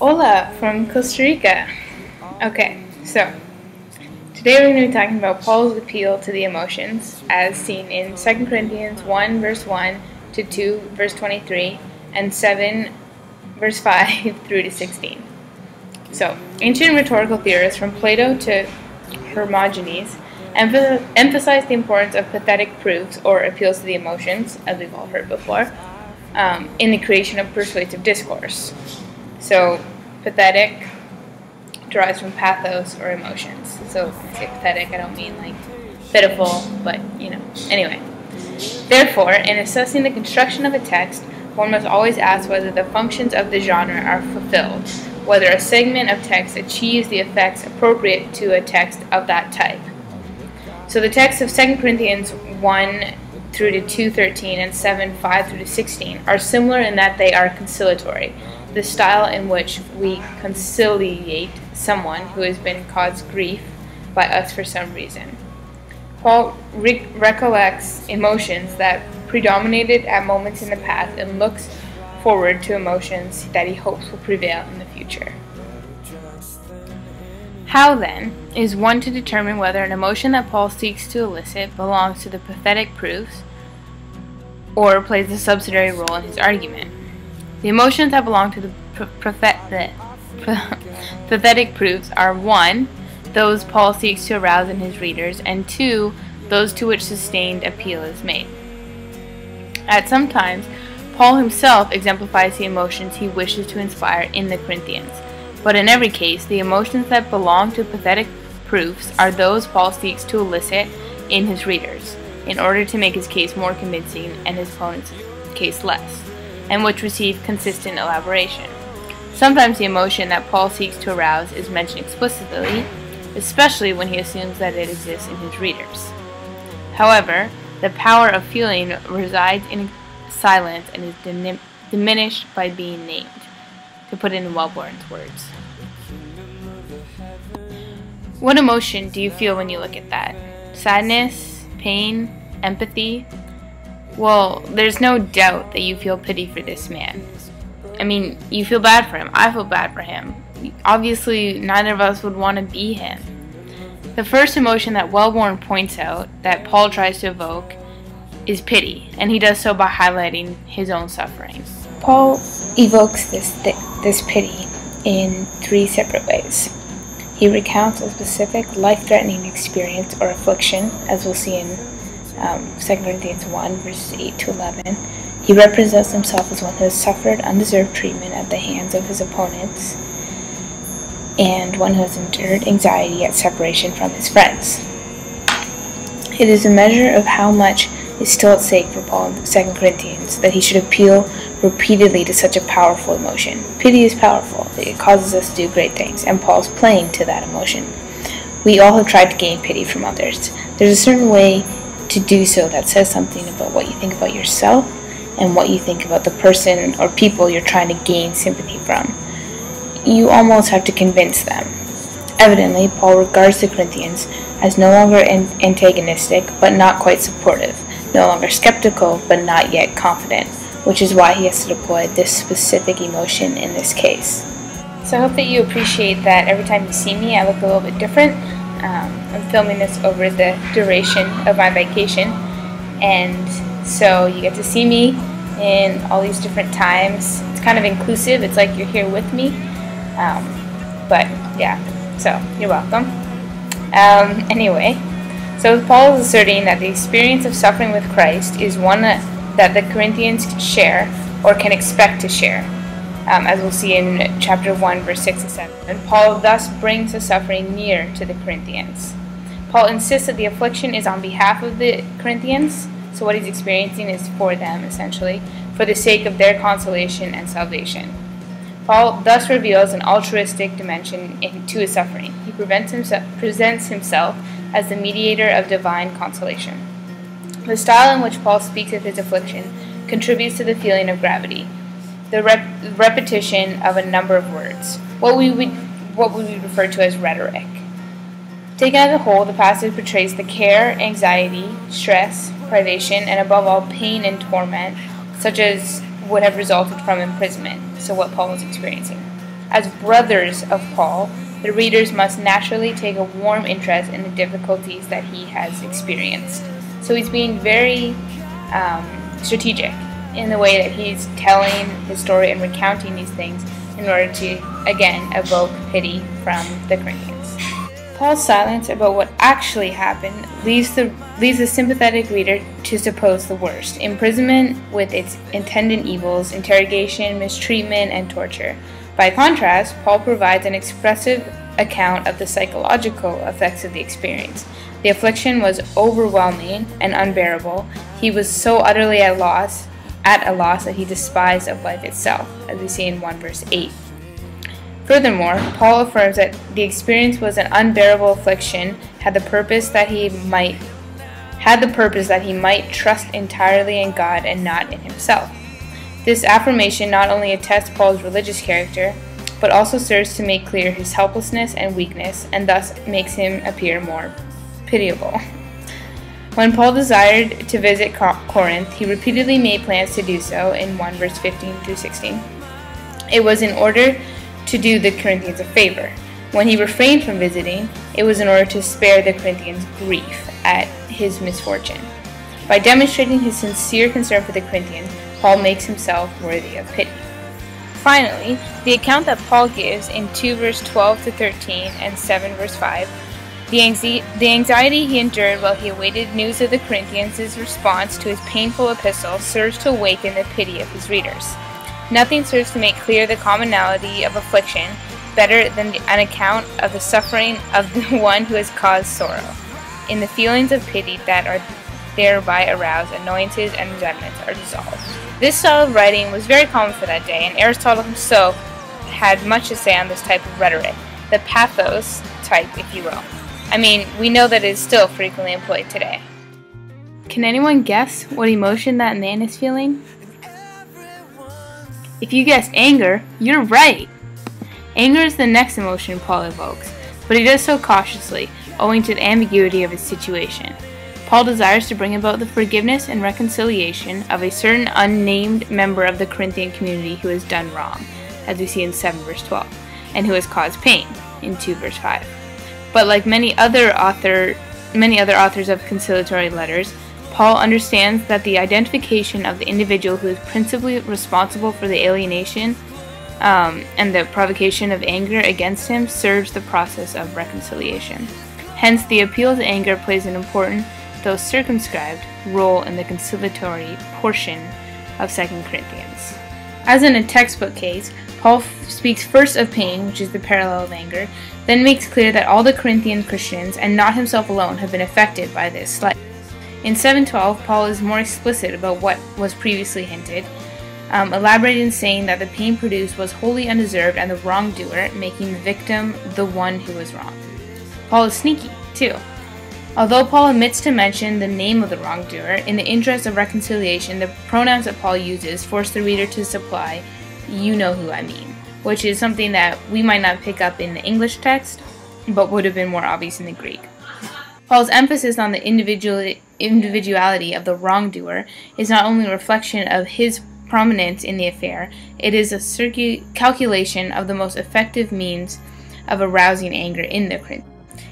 Hola from Costa Rica. Okay, so today we're going to be talking about Paul's appeal to the emotions as seen in 2 Corinthians 1 verse 1 to 2 verse 23 and 7 verse 5 through to 16. So, ancient rhetorical theorists from Plato to Hermogenes emphasized the importance of pathetic proofs or appeals to the emotions, as we've all heard before, in the creation of persuasive discourse. So, pathetic derives from pathos or emotions. So, when I say pathetic, I don't mean like pitiful, but Anyway, therefore, in assessing the construction of a text, one must always ask whether the functions of the genre are fulfilled, whether a segment of text achieves the effects appropriate to a text of that type. So the texts of 2 Corinthians 1 through to 2:13 and 7:5 through to 16 are similar in that they are conciliatory, the style in which we conciliate someone who has been caused grief by us for some reason. Paul recollects emotions that predominated at moments in the past and looks forward to emotions that he hopes will prevail in the future. How, then, is one to determine whether an emotion that Paul seeks to elicit belongs to the pathetic proofs or plays a subsidiary role in his argument? The emotions that belong to the pathetic proofs are 1. Those Paul seeks to arouse in his readers, and 2. Those to which sustained appeal is made. At some times, Paul himself exemplifies the emotions he wishes to inspire in the Corinthians, but in every case, the emotions that belong to pathetic proofs are those Paul seeks to elicit in his readers, in order to make his case more convincing and his opponent's case less, and which receive consistent elaboration. Sometimes the emotion that Paul seeks to arouse is mentioned explicitly, especially when he assumes that it exists in his readers. However, the power of feeling resides in silence and is diminished by being named, to put it in Welborn's words. What emotion do you feel when you look at that? Sadness? Pain? Empathy? Well, there's no doubt that you feel pity for this man. I mean, you feel bad for him. I feel bad for him. Obviously, neither of us would want to be him. The first emotion that Welborn points out that Paul tries to evoke is pity, and he does so by highlighting his own suffering. Paul evokes this pity in 3 separate ways. He recounts a specific life-threatening experience or affliction, as we'll see in 2 Corinthians 1, verses 8 to 11. He represents himself as one who has suffered undeserved treatment at the hands of his opponents, and one who has endured anxiety at separation from his friends. It is a measure of how much is still at stake for Paul in 2 Corinthians that he should appeal repeatedly to such a powerful emotion. Pity is powerful. It causes us to do great things, and Paul's playing to that emotion. We all have tried to gain pity from others. There's a certain way to do so that says something about what you think about yourself and what you think about the person or people you're trying to gain sympathy from. You almost have to convince them. Evidently, Paul regards the Corinthians as no longer antagonistic but not quite supportive, no longer skeptical but not yet confident, which is why he has to deploy this specific emotion in this case. So I hope that you appreciate that every time you see me I look a little bit different. I'm filming this over the duration of my vacation, and so you get to see me in all these different times. It's kind of inclusive, it's like you're here with me, but yeah, so you're welcome. Anyway, so Paul is asserting that the experience of suffering with Christ is one that the Corinthians can share or can expect to share, as we'll see in chapter 1, verse 6 and 7. And Paul thus brings the suffering near to the Corinthians. Paul insists that the affliction is on behalf of the Corinthians, so what he's experiencing is for them, essentially, for the sake of their consolation and salvation. Paul thus reveals an altruistic dimension to his suffering. He presents himself as the mediator of divine consolation. The style in which Paul speaks of his affliction contributes to the feeling of gravity, the repetition of a number of words, what we would refer to as rhetoric. Taken as a whole, the passage portrays the care, anxiety, stress, privation, and above all, pain and torment, such as would have resulted from imprisonment, so what Paul was experiencing. As brothers of Paul, the readers must naturally take a warm interest in the difficulties that he has experienced. So he's being very strategic in the way that he's telling his story and recounting these things in order to, again, evoke pity from the Corinthians. Paul's silence about what actually happened leaves the sympathetic reader to suppose the worst: imprisonment with its attendant evils, interrogation, mistreatment, and torture. By contrast, Paul provides an expressive account of the psychological effects of the experience. The affliction was overwhelming and unbearable. He was so utterly at a loss that he despised of life itself, as we see in 1 verse 8. Furthermore, Paul affirms that the experience was an unbearable affliction, had the purpose that he might trust entirely in God and not in himself. This affirmation not only attests Paul's religious character, but also serves to make clear his helplessness and weakness, and thus makes him appear more pitiable. When Paul desired to visit Corinth, he repeatedly made plans to do so in 1 verse 15 through 16. It was in order to do the Corinthians a favor. When he refrained from visiting, it was in order to spare the Corinthians grief at his misfortune. By demonstrating his sincere concern for the Corinthians, Paul makes himself worthy of pity. Finally, the account that Paul gives in 2 verse 12 to 13 and 7 verse 5, the anxiety he endured while he awaited news of the Corinthians' response to his painful epistle serves to awaken the pity of his readers. Nothing serves to make clear the commonality of affliction better than an account of the suffering of the one who has caused sorrow. In the feelings of pity that are thereby aroused, annoyances and resentments are dissolved. This style of writing was very common for that day, and Aristotle himself had much to say on this type of rhetoric, the pathos type, if you will. I mean, we know that it is still frequently employed today. Can anyone guess what emotion that man is feeling? If you guessed anger, you're right! Anger is the next emotion Paul evokes, but he does so cautiously, owing to the ambiguity of his situation. Paul desires to bring about the forgiveness and reconciliation of a certain unnamed member of the Corinthian community who has done wrong, as we see in 7 verse 12, and who has caused pain, in 2 verse 5. But like many other authors of conciliatory letters, Paul understands that the identification of the individual who is principally responsible for the alienation and the provocation of anger against him serves the process of reconciliation. Hence, the appeal to anger plays an important, though circumscribed, role in the conciliatory portion of 2 Corinthians. As in a textbook case, Paul speaks first of pain, which is the parallel of anger, then makes clear that all the Corinthian Christians, and not himself alone, have been affected by this slight. In 7:12, Paul is more explicit about what was previously hinted, elaborating, saying that the pain produced was wholly undeserved and the wrongdoer, making the victim the one who was wrong. Paul is sneaky, too. Although Paul omits to mention the name of the wrongdoer, in the interest of reconciliation, the pronouns that Paul uses force the reader to supply, "you know who I mean," which is something that we might not pick up in the English text, but would have been more obvious in the Greek. Paul's emphasis on the individuality of the wrongdoer is not only a reflection of his prominence in the affair, it is a calculation of the most effective means of arousing anger in the Corinthians.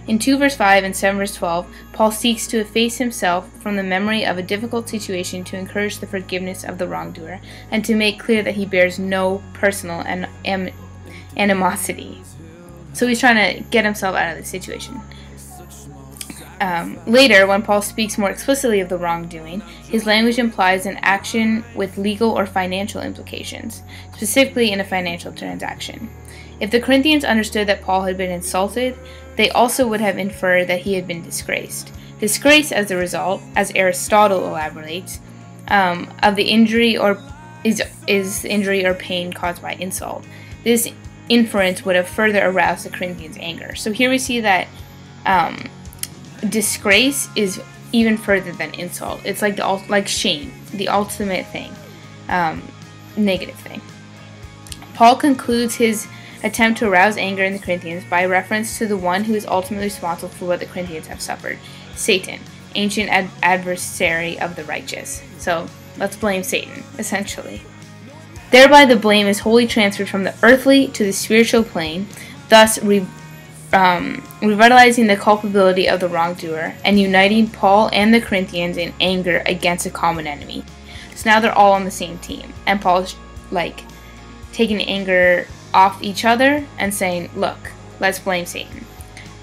In 2 verse 5 and 7 verse 12, Paul seeks to efface himself from the memory of a difficult situation to encourage the forgiveness of the wrongdoer, and to make clear that he bears no personal animosity. So he's trying to get himself out of the situation. Later, when Paul speaks more explicitly of the wrongdoing, his language implies an action with legal or financial implications, specifically in a financial transaction. If the Corinthians understood that Paul had been insulted, they also would have inferred that he had been disgraced. Disgrace as the result, as Aristotle elaborates, of the injury is injury or pain caused by insult. This inference would have further aroused the Corinthians' anger. So here we see that disgrace is even further than insult. It's like shame, the ultimate thing, negative thing. Paul concludes his attempt to arouse anger in the Corinthians by reference to the one who is ultimately responsible for what the Corinthians have suffered, Satan, ancient adversary of the righteous. So let's blame Satan, essentially. Thereby the blame is wholly transferred from the earthly to the spiritual plane, thus revitalizing the culpability of the wrongdoer and uniting Paul and the Corinthians in anger against a common enemy. So now they're all on the same team, and Paul's like taking anger off each other and saying, look, let's blame Satan.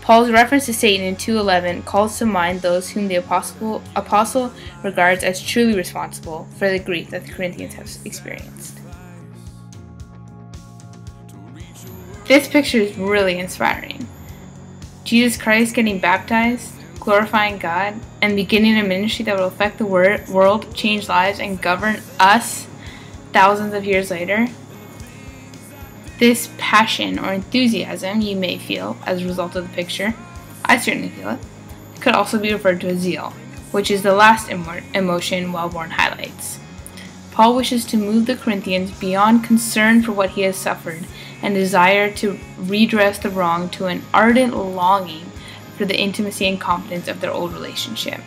Paul's reference to Satan in 2:11 calls to mind those whom the apostle regards as truly responsible for the grief that the Corinthians have experienced. This picture is really inspiring. Jesus Christ getting baptized, glorifying God, and beginning a ministry that will affect the world, change lives, and govern us thousands of years later. This passion or enthusiasm you may feel as a result of the picture, I certainly feel it, could also be referred to as zeal, which is the last emotion Welborn highlights. Paul wishes to move the Corinthians beyond concern for what he has suffered and desire to redress the wrong to an ardent longing for the intimacy and confidence of their old relationship.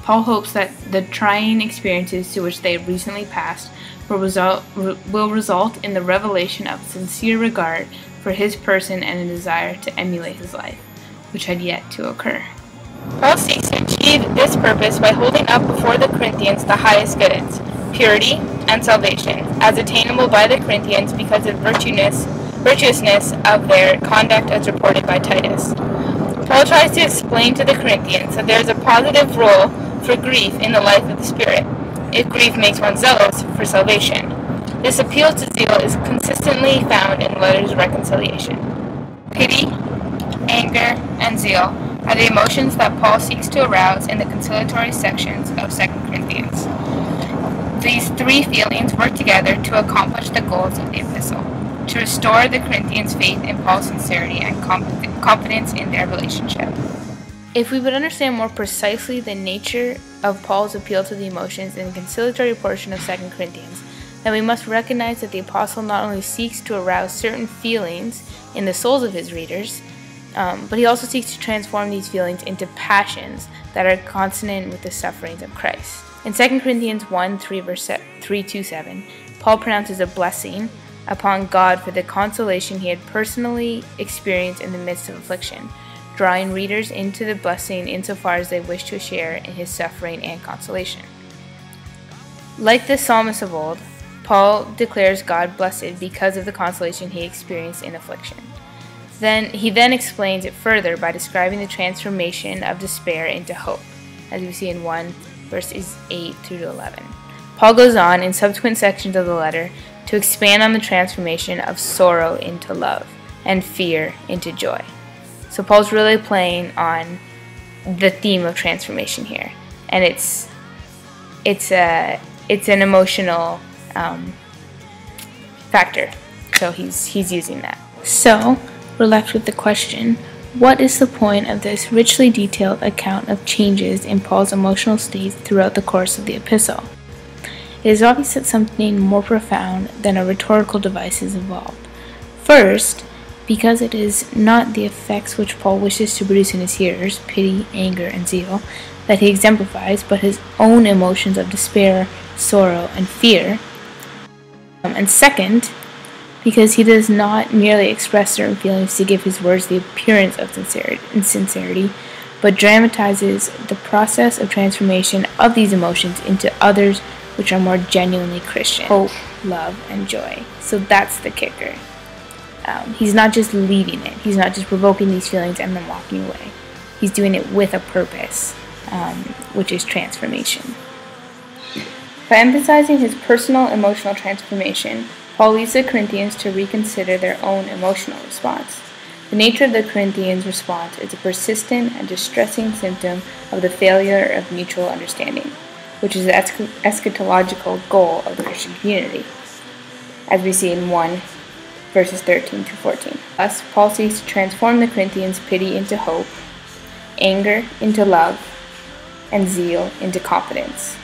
Paul hopes that the trying experiences to which they have recently passed will result in the revelation of sincere regard for his person and a desire to emulate his life, which had yet to occur. Paul seeks to achieve this purpose by holding up before the Corinthians the highest goods, purity and salvation, as attainable by the Corinthians because of virtuousness of their conduct as reported by Titus. Paul tries to explain to the Corinthians that there is a positive role for grief in the life of the Spirit, if grief makes one zealous for salvation. This appeal to zeal is consistently found in the letters of reconciliation. Pity, anger, and zeal are the emotions that Paul seeks to arouse in the conciliatory sections of 2 Corinthians. These three feelings work together to accomplish the goals of the epistle, to restore the Corinthians' faith in Paul's sincerity and confidence in their relationship. If we would understand more precisely the nature of Paul's appeal to the emotions in the conciliatory portion of 2 Corinthians, then we must recognize that the apostle not only seeks to arouse certain feelings in the souls of his readers, but he also seeks to transform these feelings into passions that are consonant with the sufferings of Christ. In 2 Corinthians 1:3, verse 3-7, Paul pronounces a blessing upon God for the consolation he had personally experienced in the midst of affliction, drawing readers into the blessing insofar as they wish to share in his suffering and consolation. Like the psalmist of old, Paul declares God blessed because of the consolation he experienced in affliction. He then explains it further by describing the transformation of despair into hope, as we see in 1 verses 8-11. Paul goes on in subsequent sections of the letter to expand on the transformation of sorrow into love and fear into joy. So Paul's really playing on the theme of transformation here, and it's an emotional factor. So he's using that. So we're left with the question: what is the point of this richly detailed account of changes in Paul's emotional states throughout the course of the epistle? It is obvious that something more profound than a rhetorical device is involved. First, because it is not the effects which Paul wishes to produce in his hearers, pity, anger, and zeal, that he exemplifies, but his own emotions of despair, sorrow, and fear. And second, because he does not merely express certain feelings to give his words the appearance of sincerity, but dramatizes the process of transformation of these emotions into others which are more genuinely Christian: hope, love, and joy. So that's the kicker. He's not just leaving it. He's not just provoking these feelings and then walking away. He's doing it with a purpose, which is transformation. By emphasizing his personal emotional transformation, Paul leads the Corinthians to reconsider their own emotional response. The nature of the Corinthians' response is a persistent and distressing symptom of the failure of mutual understanding, which is the eschatological goal of the Christian community, as we see in 1 verses 13-14. Thus, Paul seeks to transform the Corinthians' pity into hope, anger into love, and zeal into confidence.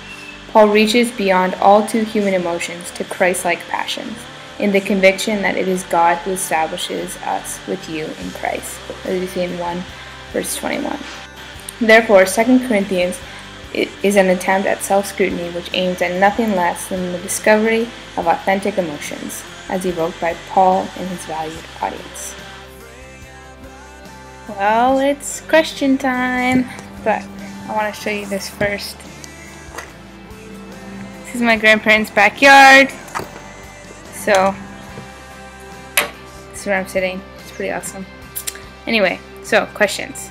Paul reaches beyond all too human emotions to Christ-like passions, in the conviction that it is God who establishes us with you in Christ, as we see in 1 verse 21. Therefore, 2 Corinthians It is an attempt at self-scrutiny which aims at nothing less than the discovery of authentic emotions, as evoked by Paul and his valued audience. Well, it's question time, but I want to show you this first. This is my grandparents' backyard. So, this is where I'm sitting. It's pretty awesome. Anyway, so questions.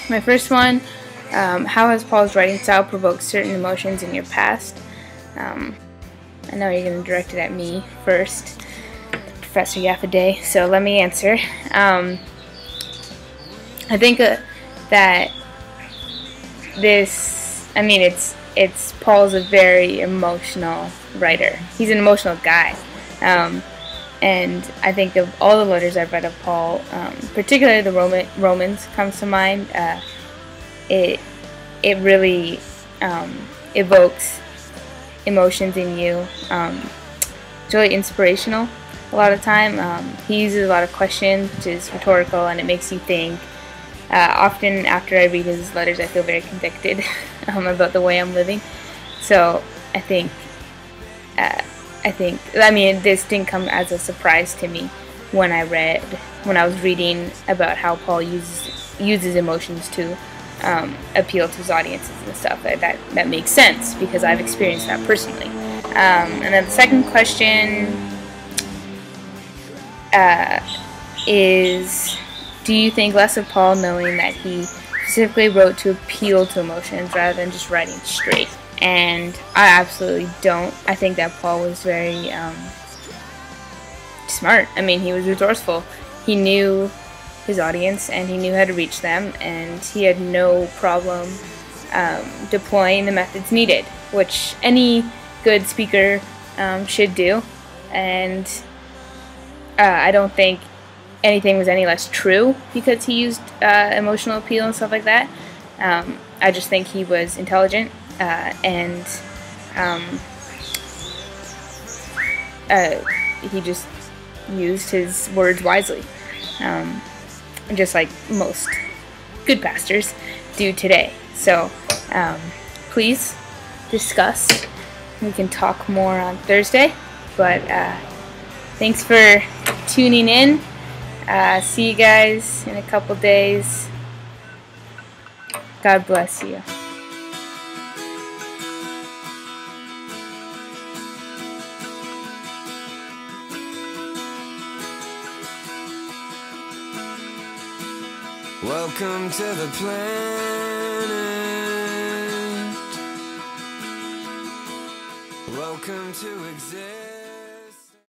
My first one, how has Paul's writing style provoked certain emotions in your past? I know you're going to direct it at me first, Professor Yafeh-Deigh, so let me answer. I think that this, I mean, it's Paul's a very emotional writer. He's an emotional guy. And I think of all the letters I've read of Paul, particularly the Romans comes to mind. It really evokes emotions in you. It's really inspirational a lot of the time. He uses a lot of questions, which is rhetorical, and it makes you think. Often after I read his letters, I feel very convicted about the way I'm living. So I mean, this didn't come as a surprise to me when I was reading about how Paul uses emotions to appeal to his audiences and stuff. That makes sense because I've experienced that personally. And then the second question is, do you think less of Paul knowing that he specifically wrote to appeal to emotions rather than just writing straight? And I absolutely don't. I think that Paul was very smart. I mean, he was resourceful. He knew his audience and he knew how to reach them, and he had no problem deploying the methods needed, which any good speaker should do. And I don't think anything was any less true because he used emotional appeal and stuff like that. I just think he was intelligent and he just used his words wisely, just like most good pastors do today. So please discuss. We can talk more on Thursday, but thanks for tuning in. See you guys in a couple days. God bless you. Welcome to the planet. Welcome to exist.